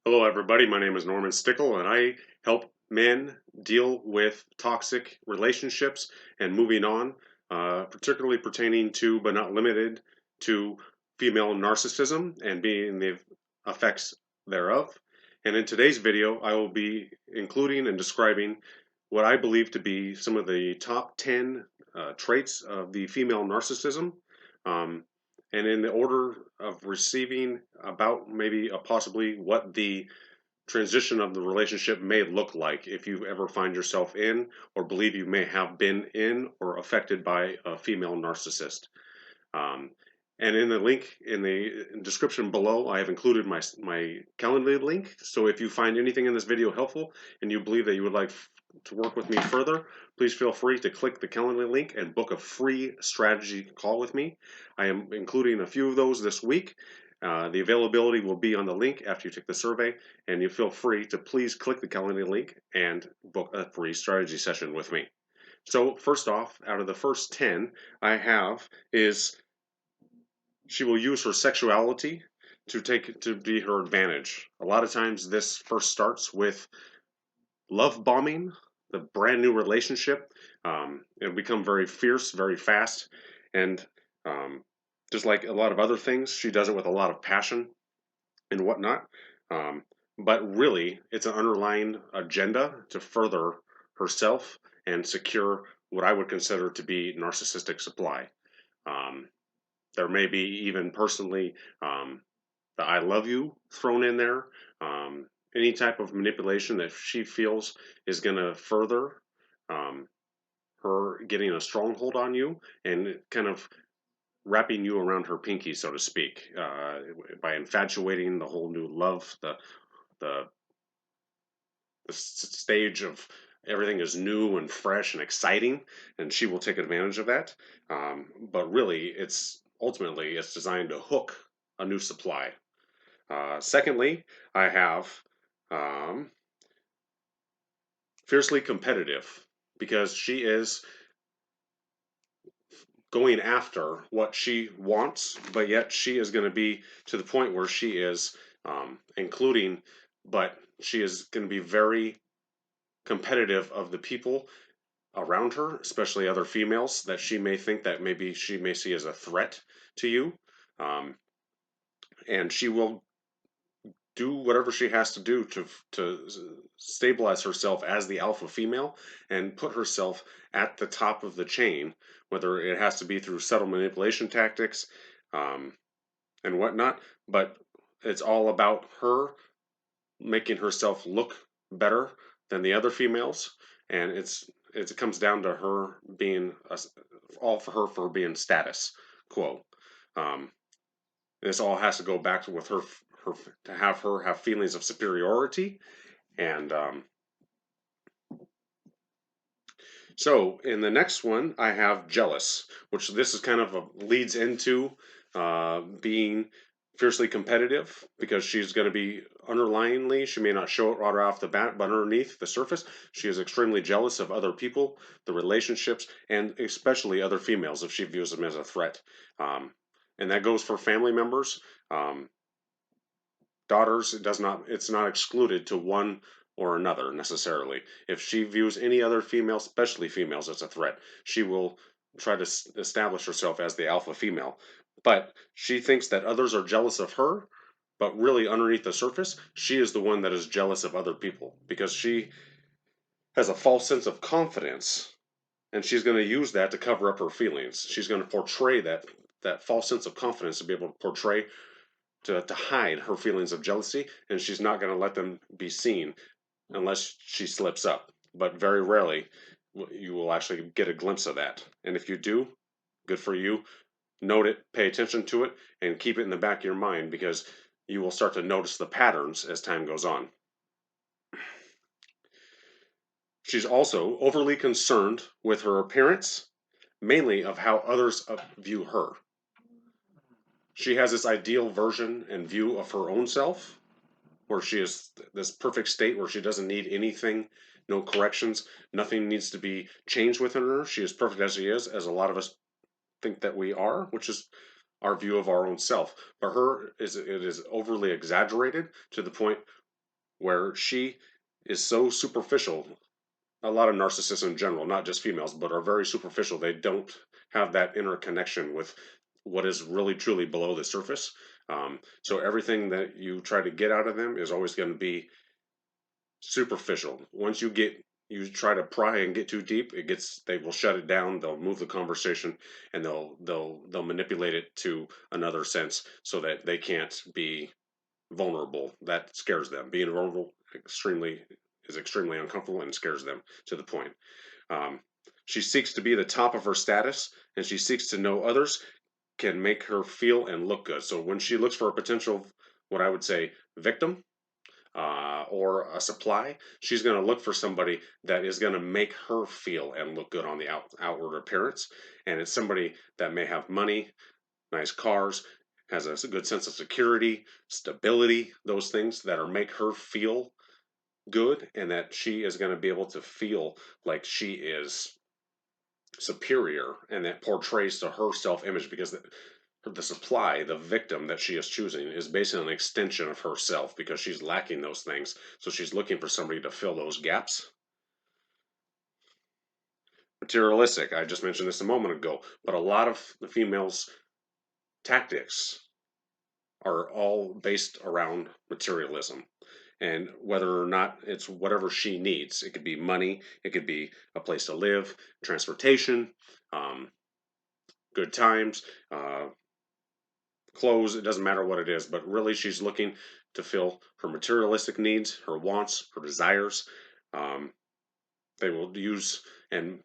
Hello, everybody. My name is Norman Stickle, and I help men deal with toxic relationships and moving on, particularly pertaining to, but not limited to, female narcissism and being the effects thereof. And in today's video, I will be including and describing what I believe to be some of the top 10 traits of the female narcissism. Um, and in the order of receiving about maybe possibly what the transition of the relationship may look like if you ever find yourself in or believe you may have been in or affected by a female narcissist. Um, and in the link in the description below, I have included my Calendly link. So if you find anything in this video helpful and you believe that you would like to work with me further, please feel free to click the Calendly link and book a free strategy call with me. I am including a few of those this week. The availability will be on the link after you take the survey, and you feel free to please click the Calendly link and book a free strategy session with me. So first off, out of the first 10 I have is she will use her sexuality to be her advantage. A lot of times this first starts with love bombing, the brand new relationship. It'll become very fierce, very fast, and just like a lot of other things, she does it with a lot of passion and whatnot. But really, it's an underlying agenda to further herself and secure what I would consider to be narcissistic supply. Um, there may be even personally the I love you thrown in there. Any type of manipulation that she feels is going to further um, her getting a stronghold on you and kind of wrapping you around her pinky, so to speak, by infatuating the whole new love, the, the stage of everything is new and fresh and exciting, and she will take advantage of that. But really, it's designed to hook a new supply. Secondly, I have um, fiercely competitive because she is going after what she wants, but yet she is going to be to the point where she is including, but she is going to be very competitive of the people around her, especially other females that she may think that maybe she may see as a threat to you. Um, and she will do whatever she has to do to stabilize herself as the alpha female and put herself at the top of the chain, whether it has to be through subtle manipulation tactics um, and whatnot. But it's all about her making herself look better than the other females, and it comes down to her being all for her for being status quo. Um, this all has to go back to with her to have her have feelings of superiority. And so in the next one, I have jealous, which this is kind of leads into being fiercely competitive because she's going to be underlyingly, she may not show it right off the bat, but underneath the surface, she is extremely jealous of other people, the relationships, and especially other females if she views them as a threat. And that goes for family members. Daughters, it's not excluded to one or another necessarily. If she views any other female, especially females, as a threat, she will try to establish herself as the alpha female. But she thinks that others are jealous of her, but really underneath the surface, she is the one that is jealous of other people because she has a false sense of confidence, and she's going to use that to cover up her feelings. She's going to portray that false sense of confidence to be able to portray to hide her feelings of jealousy, and she's not going to let them be seen unless she slips up. But very rarely you will actually get a glimpse of that. And if you do, good for you. Note it, pay attention to it, and keep it in the back of your mind because you will start to notice the patterns as time goes on. She's also overly concerned with her appearance, mainly of how others view her. She has this ideal version and view of her own self, where she is this perfect state where she doesn't need anything, no corrections, nothing needs to be changed within her. She is perfect as she is, as a lot of us think that we are, which is our view of our own self. But it is overly exaggerated to the point where she is so superficial. A lot of narcissists in general, not just females, but are very superficial. They don't have that inner connection with what is really truly below the surface. So everything that you try to get out of them is always going to be superficial. Once you try to pry and get too deep, they will shut it down. They'll move the conversation, and they'll manipulate it to another sense so that they can't be vulnerable. That scares them. Being vulnerable is extremely uncomfortable and scares them to the point. Um, she seeks to be the top of her status, and she seeks to know others can make her feel and look good. So when she looks for a potential, what I would say, victim, or a supply, she's going to look for somebody that is going to make her feel and look good on the outward appearance. And it's somebody that may have money, nice cars, has a good sense of security, stability, those things that are make her feel good, and that she is going to be able to feel like she is superior, and that portrays to her self-image, because the supply, the victim that she is choosing, is basically an extension of herself, because she's lacking those things. So she's looking for somebody to fill those gaps. Materialistic, I just mentioned this a moment ago, but a lot of the females' tactics are all based around materialism. And whether or not it's whatever she needs, it could be money, it could be a place to live, transportation, um, good times, clothes, it doesn't matter what it is, but really she's looking to fill her materialistic needs, her wants, her desires. Um, they will use and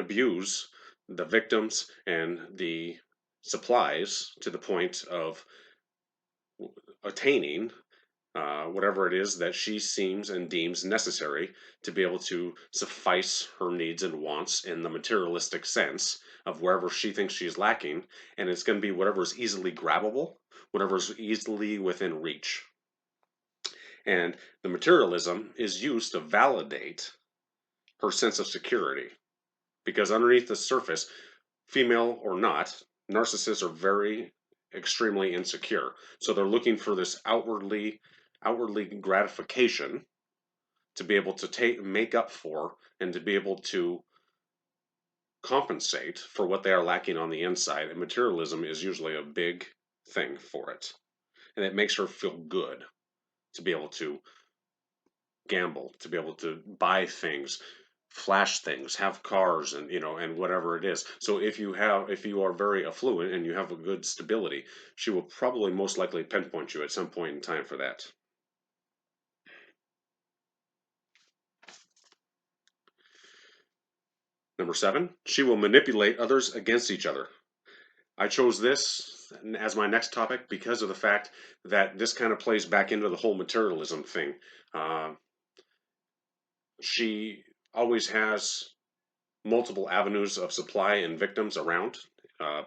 abuse the victims and the supplies to the point of attaining whatever it is that she seems and deems necessary to be able to suffice her needs and wants in the materialistic sense of wherever she thinks she's lacking. And it's going to be whatever is easily grabbable, whatever is easily within reach. And the materialism is used to validate her sense of security, because underneath the surface, female or not, narcissists are very extremely insecure. So they're looking for this outwardly gratification to be able to make up for, and to be able to compensate for what they are lacking on the inside. And materialism is usually a big thing for it. And it makes her feel good to be able to gamble, to be able to buy things, flash things, have cars, and and whatever it is. So if you are very affluent and you have a good stability, she will probably most likely pinpoint you at some point in time for that. Number 7, she will manipulate others against each other. I chose this as my next topic because of the fact that this kind of plays back into the whole materialism thing. Uh, she always has multiple avenues of supply and victims around.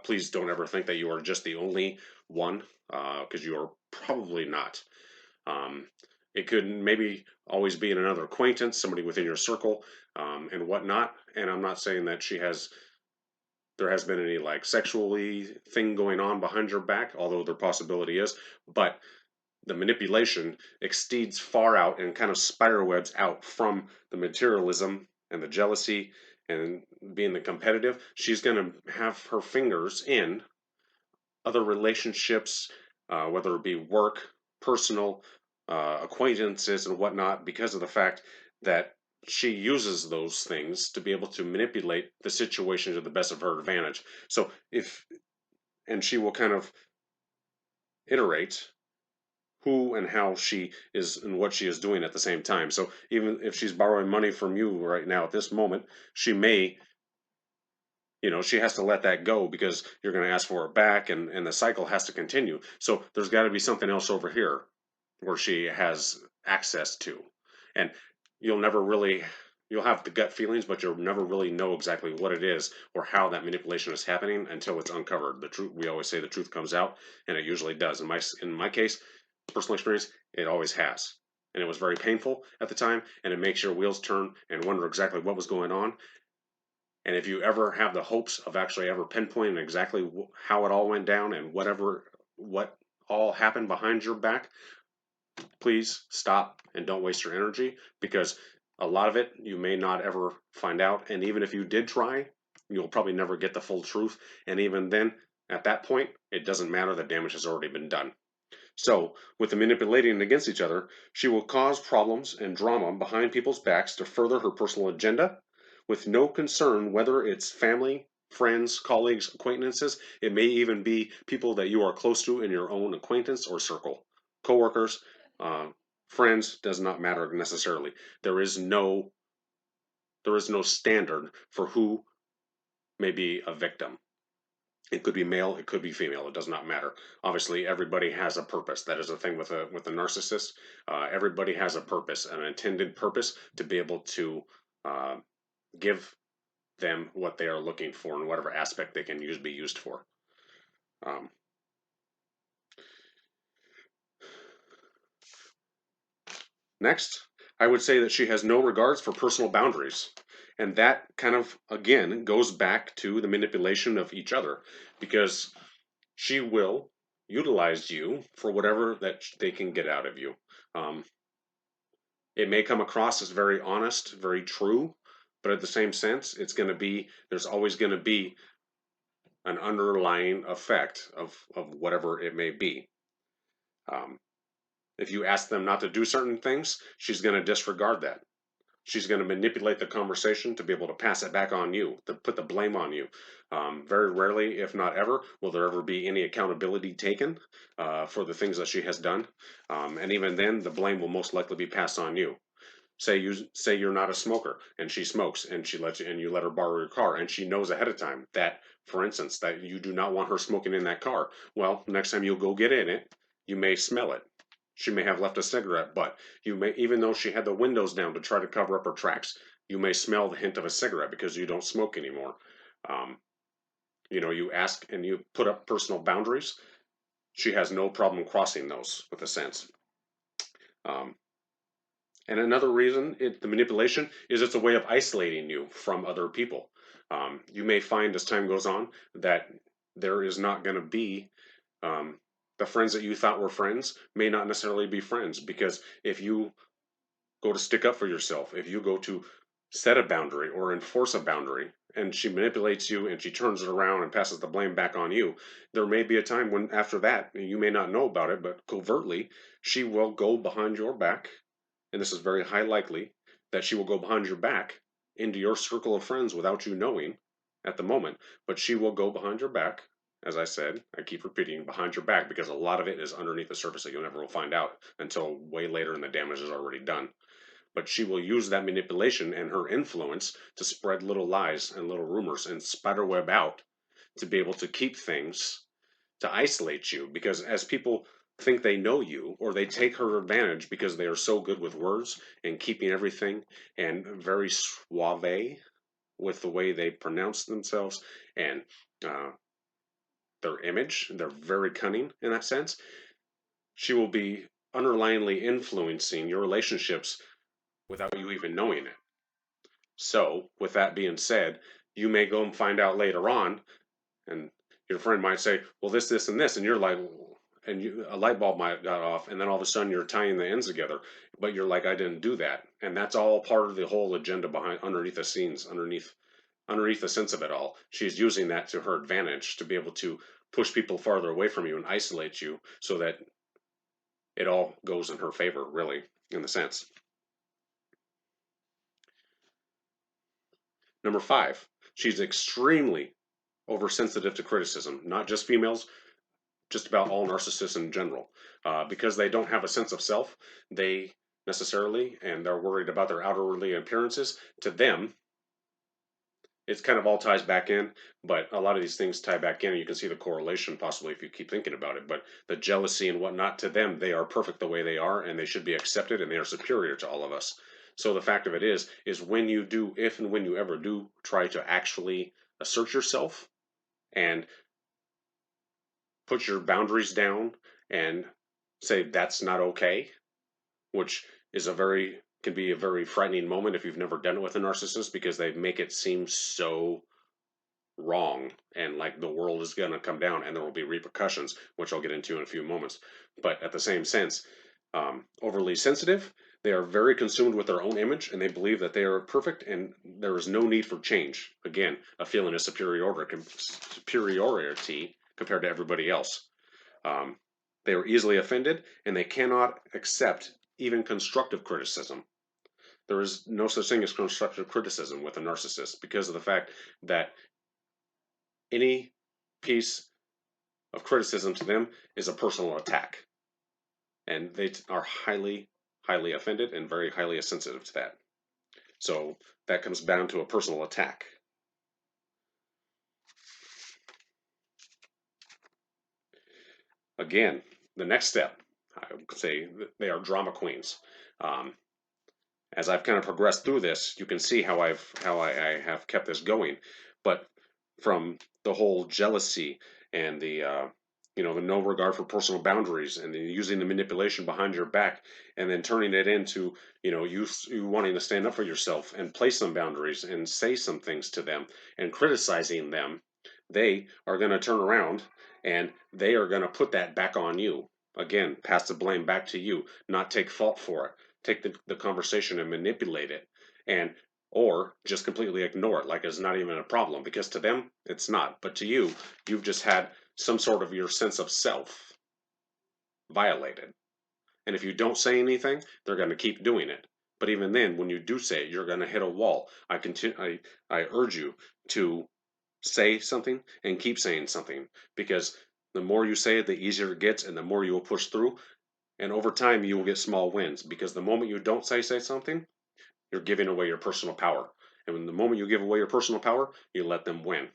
Please don't ever think that you are just the only one, because you are probably not. Um, it could maybe always be in another acquaintance, somebody within your circle, and whatnot. And I'm not saying that there has been any like sexually thing going on behind your back, although there possibility is. But the manipulation exceeds far out and kind of spiderwebs out from the materialism and the jealousy and being the competitive. She's going to have her fingers in other relationships, whether it be work, personal, acquaintances, and whatnot, because of the fact that she uses those things to be able to manipulate the situation to the best of her advantage. And she will kind of iterate who and how she is and what she is doing at the same time. So even if she's borrowing money from you right now at this moment, she may, she has to let that go because you're going to ask for it back, and the cycle has to continue. So there's got to be something else over here where she has access to. And you'll have the gut feelings, but you'll never really know exactly what it is or how that manipulation is happening until it's uncovered. The truth, we always say, the truth comes out, and it usually does. In my case, personal experience, it always has. And it was very painful at the time, and it makes your wheels turn and wonder exactly what was going on. And if you ever have the hopes of actually ever pinpointing exactly how it all went down and what all happened behind your back, please stop and don't waste your energy, because a lot of it you may not ever find out. And even if you did try, you'll probably never get the full truth. And even then, at that point, it doesn't matter. The damage has already been done. So, with the manipulating against each other, she will cause problems and drama behind people's backs to further her personal agenda, with no concern whether it's family, friends, colleagues, acquaintances. It may even be people that you are close to in your own acquaintance or circle. Coworkers, uh, friends, does not matter necessarily. There is no standard for who may be a victim. It could be male, it could be female. It does not matter. Obviously, everybody has a purpose. That is the thing with a narcissist. Everybody has a purpose, an intended purpose, to be able to uh, give them what they are looking for in whatever aspect they can be used for. Um, Next, I would say that she has no regards for personal boundaries. And that kind of, again, goes back to the manipulation of each other, because she will utilize you for whatever that they can get out of you. Um, it may come across as very honest, very true, but at the same sense, there's always going to be an underlying effect of whatever it may be. Um, if you ask them not to do certain things, she's going to disregard that. She's going to manipulate the conversation to be able to pass it back on you, to put the blame on you. Very rarely, if not ever, will there ever be any accountability taken for the things that she has done. And even then, the blame will most likely be passed on you. Say you're not a smoker and she smokes, and you let her borrow your car, and she knows ahead of time that, for instance, that you do not want her smoking in that car. Well, next time you'll go get in it, you may smell it. She may have left a cigarette butt. You may, even though she had the windows down to try to cover up her tracks, you may smell the hint of a cigarette because you don't smoke anymore. Um, you ask and you put up personal boundaries. She has no problem crossing those with a sense. Um, and another reason, the manipulation, is it's a way of isolating you from other people. You may find as time goes on that there is not going to be um, the friends that you thought were friends may not necessarily be friends, because if you go to stick up for yourself, if you go to set a boundary or enforce a boundary, and she manipulates you and she turns it around and passes the blame back on you, there may be a time when after that, you may not know about it, but covertly, she will go behind your back, and this is very high likely, that she will go behind your back into your circle of friends without you knowing at the moment, but she will go behind your back. As I said, I keep repeating behind your back, because a lot of it is underneath the surface that you never will find out until way later and the damage is already done. But she will use that manipulation and her influence to spread little lies and little rumors and spiderweb out to be able to keep things, to isolate you, because as people think they know you, or they take her advantage because they are so good with words and keeping everything, and very suave with the way they pronounce themselves, and uh, their image, they're very cunning in that sense. She will be underlyingly influencing your relationships without you even knowing it. So, with that being said, you may go and find out later on, and your friend might say, "Well, this, and this," and you're like, a light bulb might got off, and then all of a sudden you're tying the ends together, but you're like, "I didn't do that," and that's all part of the whole agenda behind, underneath the scenes, underneath the sense of it all. She's using that to her advantage to be able to push people farther away from you and isolate you, so that it all goes in her favor, really, in the sense. Number 5, she's extremely oversensitive to criticism, not just females, just about all narcissists in general. Because they don't have a sense of self, they necessarily, and they're worried about their outwardly appearances. To them, it's kind of all ties back in, but a lot of these things tie back in, and you can see the correlation possibly if you keep thinking about it. But the jealousy and whatnot, to them, they are perfect the way they are, and they should be accepted, and they are superior to all of us. So the fact of it is when you do, if and when you ever do try to actually assert yourself and put your boundaries down and say that's not okay, which can be a very frightening moment if you've never done it with a narcissist, because they make it seem so wrong and like the world is going to come down and there will be repercussions, which I'll get into in a few moments. But at the same sense, overly sensitive. They are very consumed with their own image, and they believe that they are perfect and there is no need for change. Again, a feeling of superiority compared to everybody else. Um, they are easily offended, and they cannot accept even constructive criticism. There is no such thing as constructive criticism with a narcissist because of the fact that any piece of criticism to them is a personal attack. And they are highly, highly offended and very highly sensitive to that. So that comes down to a personal attack. Again, the next step, I would say they are drama queens. As I've kind of progressed through this, you can see how I have kept this going. But from the whole jealousy and the the no regard for personal boundaries, and then using the manipulation behind your back, and then turning it into you wanting to stand up for yourself and place some boundaries and say some things to them and criticizing them, they are going to turn around and they are going to put that back on you. Again, pass the blame back to you, not take fault for it. Take the conversation and manipulate it, and or just completely ignore it like it's not even a problem, because to them it's not, but to you, you've just had some sort of your sense of self violated. And if you don't say anything, they're going to keep doing it. But even then, when you do say it, you're going to hit a wall. I urge you to say something and keep saying something, because the more you say it, the easier it gets, and the more you will push through. And over time, you will get small wins, because the moment you don't say something, you're giving away your personal power. And when the moment you give away your personal power, you let them win.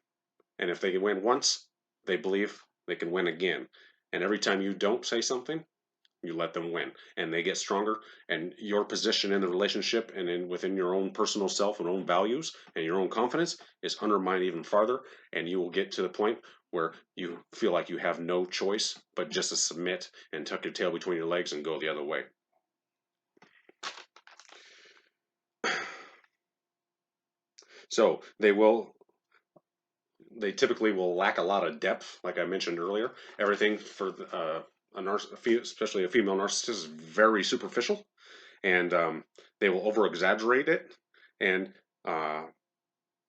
And if they can win once, they believe they can win again. And every time you don't say something, you let them win, and they get stronger. And your position in the relationship and within your own personal self and own values and your own confidence is undermined even farther. And you will get to the point where you feel like you have no choice but just to submit and tuck your tail between your legs and go the other way. So they typically will lack a lot of depth, like I mentioned earlier. Everything for especially a female narcissist, is very superficial, and they will over exaggerate it, and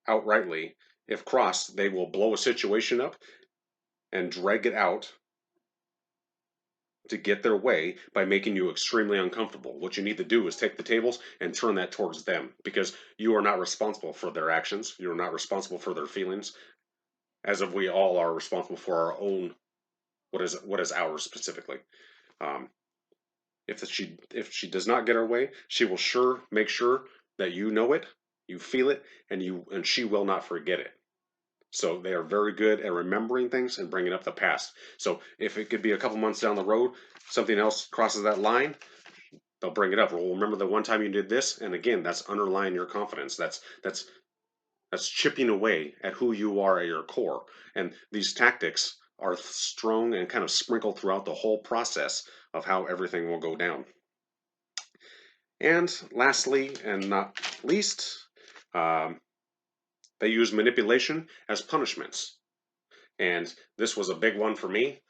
outrightly, if crossed, they will blow a situation up and drag it out to get their way by making you extremely uncomfortable. What you need to do is take the tables and turn that towards them, because you are not responsible for their actions. You are not responsible for their feelings, as if we all are responsible for our own what is ours specifically. Um, if she does not get her way, she will make sure that you know it, you feel it, and she will not forget it. So they are very good at remembering things and bringing up the past. So if it could be a couple months down the road, something else crosses that line, they'll bring it up. Well, remember the one time you did this, and again, that's underlying your confidence. That's chipping away at who you are at your core. And these tactics are strong and kind of sprinkled throughout the whole process of how everything will go down. And lastly, and not least, they use manipulation as punishments. And this was a big one for me.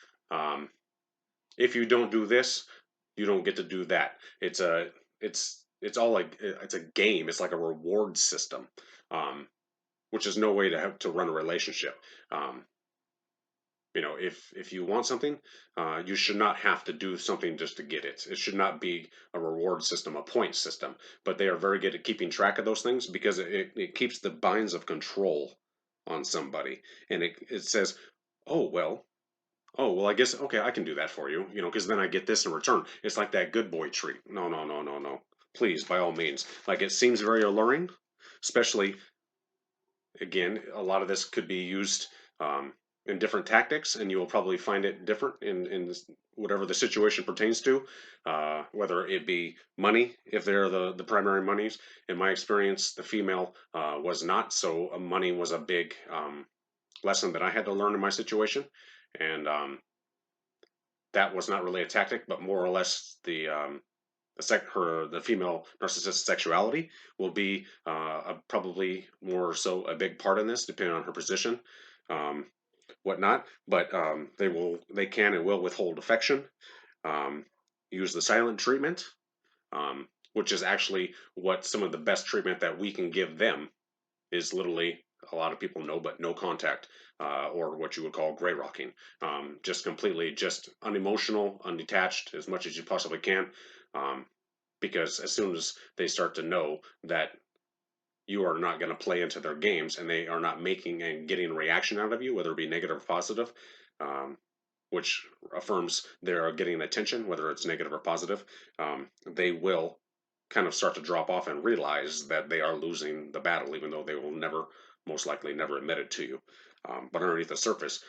If you don't do this, you don't get to do that. It's all like it's a game. It's like a reward system, which is no way to run a relationship. If you want something, you should not have to do something just to get it. It should not be a reward system, a point system. But they are very good at keeping track of those things, because it keeps the binds of control on somebody. And it says, oh, well, I guess, okay, I can do that for you, because then I get this in return. It's like that good boy treat. No, no, no, no, no. Please, by all means. Like, it seems very alluring, especially, again, a lot of this could be used in different tactics, and you will probably find it different in whatever the situation pertains to, whether it be money, if they're the primary monies. In my experience, the female was not, so money was a big lesson that I had to learn in my situation. And that was not really a tactic, but more or less the female narcissist's sexuality will be probably more so a big part in this, depending on her position, whatnot. But they can and will withhold affection. use the silent treatment, which is actually what some of the best treatment that we can give them is literally, a lot of people know, but no contact, or what you would call gray rocking. Just completely, just unemotional, undetached as much as you possibly can. Because as soon as they start to know that you are not going to play into their games and they are not making and getting a reaction out of you, whether it be negative or positive, um, which affirms they are getting attention, whether it's negative or positive, they will kind of start to drop off and realize that they are losing the battle, even though they will never, most likely, never admit it to you. But underneath the surface,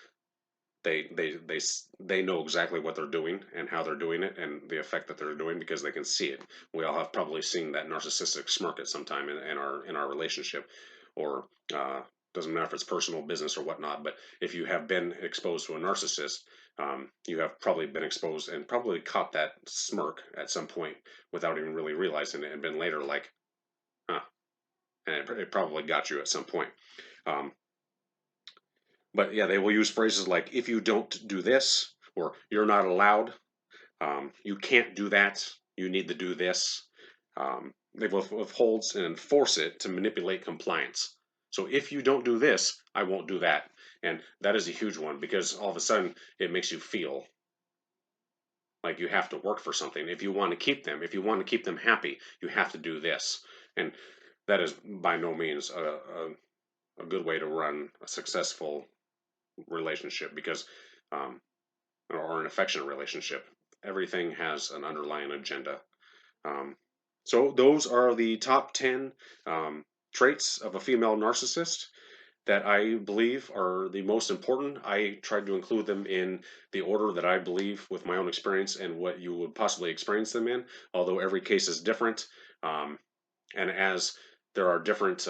they know exactly what they're doing and how they're doing it and the effect that they're doing because they can see it. We all have probably seen that narcissistic smirk at some time in our relationship, or doesn't matter if it's personal, business, or whatnot. But if you have been exposed to a narcissist, you have probably been exposed and probably caught that smirk at some point without even really realizing it, and been later like, huh, and it probably got you at some point. Um, but yeah, they will use phrases like, if you don't do this, or you're not allowed, you can't do that, you need to do this. They will withholds and enforce it to manipulate compliance. So if you don't do this, I won't do that. And that is a huge one, because all of a sudden it makes you feel like you have to work for something. If you want to keep them, if you want to keep them happy, you have to do this. And that is by no means a good way to run a successful relationship, because or an affectionate relationship. Everything has an underlying agenda. Um, so those are the top 10 traits of a female narcissist that I believe are the most important. I tried to include them in the order that I believe with my own experience and what you would possibly experience them in, although every case is different. Um, and as there are different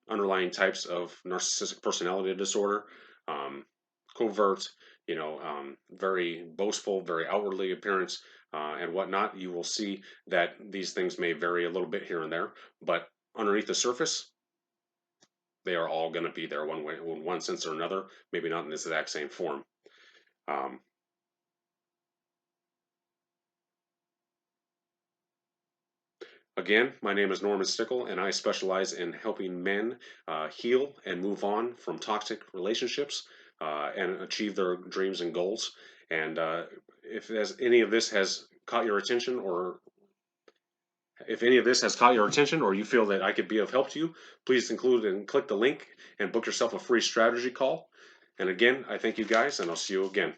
underlying types of narcissistic personality disorder, um, covert, very boastful, very outwardly appearance, and whatnot, you will see that these things may vary a little bit here and there, but underneath the surface, they are all going to be there one way, in one sense or another, maybe not in this exact same form. Um, Again, my name is Norman Stickle, and I specialize in helping men heal and move on from toxic relationships and achieve their dreams and goals. And if any of this has caught your attention, or if any of this has caught your attention, or you feel that I could be of help to you, please include and click the link and book yourself a free strategy call. And again, I thank you guys, and I'll see you again.